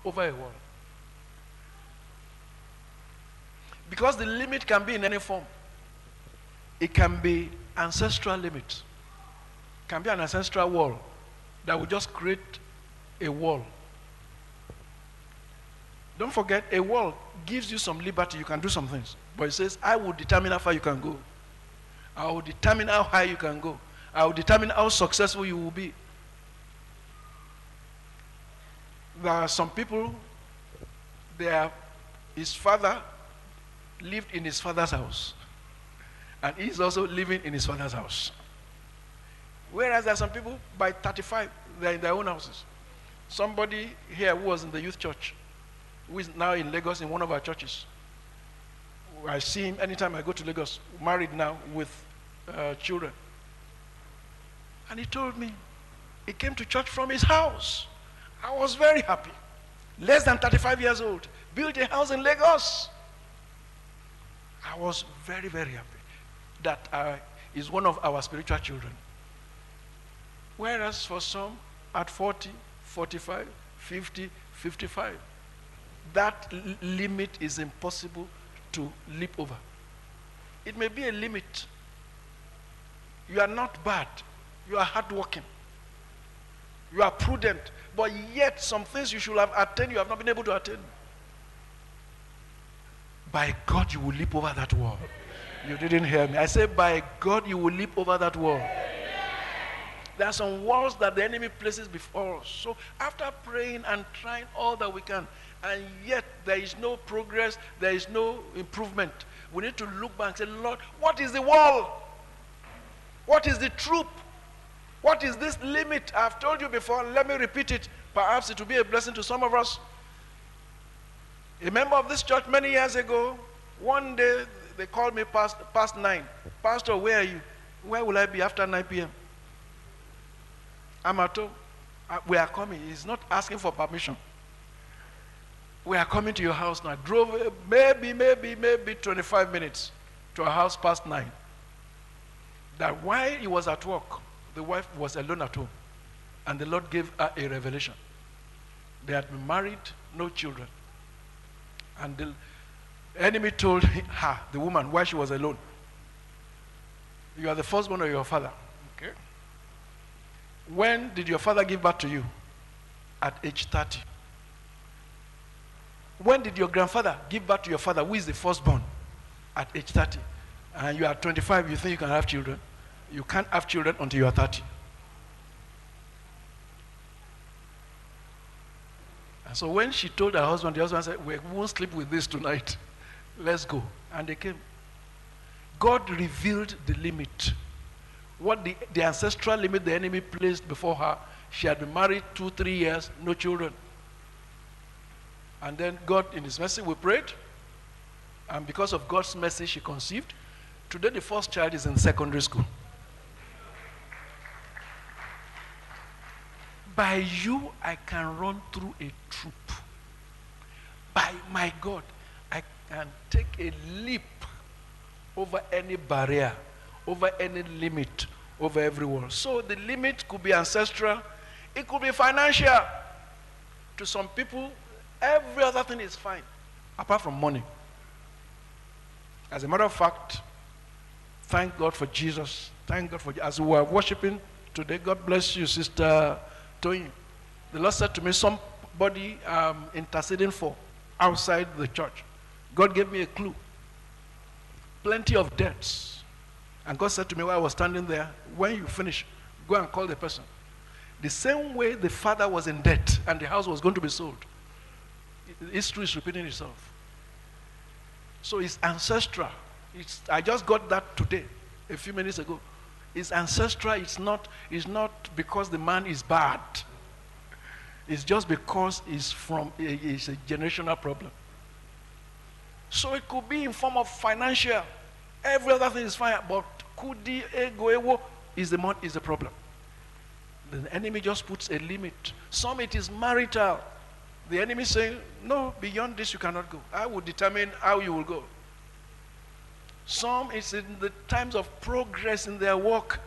over a wall. Because the limit can be in any form. It can be ancestral limit. It can be an ancestral wall that will just create a wall. Don't forget, a wall gives you some liberty. You can do some things. But it says, I will determine how far you can go. I will determine how high you can go. I will determine how successful you will be. There are some people, his father lived in his father's house. And he's also living in his father's house. Whereas there are some people, by 35, they're in their own houses. Somebody here who was in the youth church, who is now in Lagos in one of our churches. I see him anytime I go to Lagos, married now with children. And he told me, he came to church from his house. I was very happy. Less than 35 years old. Built a house in Lagos. I was very, very happy that is one of our spiritual children. Whereas for some, at 40, 45, 50, 55, that limit is impossible to leap over. It may be a limit. You are not bad. You are hardworking. You are prudent. But yet, some things you should have attained, you have not been able to attain. By God, you will leap over that wall. You didn't hear me. I said, by God, you will leap over that wall. There are some walls that the enemy places before us. So after praying and trying all that we can, and yet there is no progress, there is no improvement, we need to look back and say, Lord, what is the wall? What is the troop? What is this limit? I've told you before, let me repeat it. Perhaps it will be a blessing to some of us. A member of this church many years ago, one day they called me past 9. Pastor, where are you? Where will I be after 9 p.m.? I'm at home. We are coming. He's not asking for permission. We are coming to your house now. I drove maybe 25 minutes to a house past 9. That while he was at work, the wife was alone at home. And the Lord gave her a revelation. They had been married, no children. And the enemy told her, the woman, while she was alone, you are the firstborn of your father. Okay. When did your father give birth to you? At age 30. When did your grandfather give birth to your father, who is the firstborn? At age 30. And you are 25, you think you can have children? You can't have children until you are 30. And so when she told her husband, the husband said, we won't sleep with this tonight. Let's go. And they came. God revealed the limit. What the ancestral limit the enemy placed before her. She had been married 2-3 years, no children. And then God, in his mercy, we prayed. And because of God's mercy, she conceived. Today, the first child is in secondary school. By you, I can run through a troop. By my God, I can take a leap over any barrier, over any limit, over every wall. So the limit could be ancestral. It could be financial. To some people, every other thing is fine, apart from money. As a matter of fact, thank God for Jesus. Thank God for, as we were worshiping today, God bless you, Sister Toyin. The Lord said to me, somebody interceding for outside the church. God gave me a clue. Plenty of debts. And God said to me while I was standing there, when you finish, go and call the person. The same way the father was in debt and the house was going to be sold. History is repeating itself. So it's ancestral. I just got that today, a few minutes ago. It's ancestral. It's not because the man is bad. It's just because it's a generational problem. So it could be in form of financial. Every other thing is fine, but kudi ego ewo is the problem. The enemy just puts a limit. Some it is marital. The enemy saying, no, beyond this you cannot go. I will determine how you will go. Some it's in the times of progress in their work.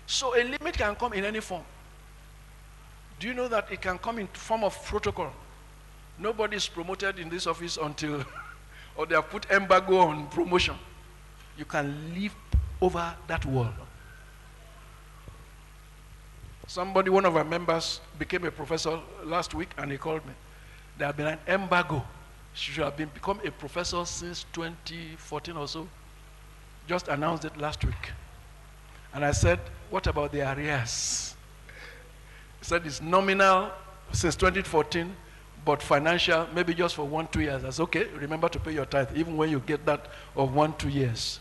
So a limit can come in any form. Do you know that it can come in form of protocol? Nobody is promoted in this office until, or they have put embargo on promotion. You can leap over that wall. Somebody, one of our members, became a professor last week, and he called me. There had been an embargo. She should have become a professor since 2014 or so. Just announced it last week. And I said, what about the arrears? He said it's nominal since 2014, but financial, maybe just for 1-2 years. I said, okay, remember to pay your tithe, even when you get that of 1-2 years.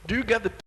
Do you get the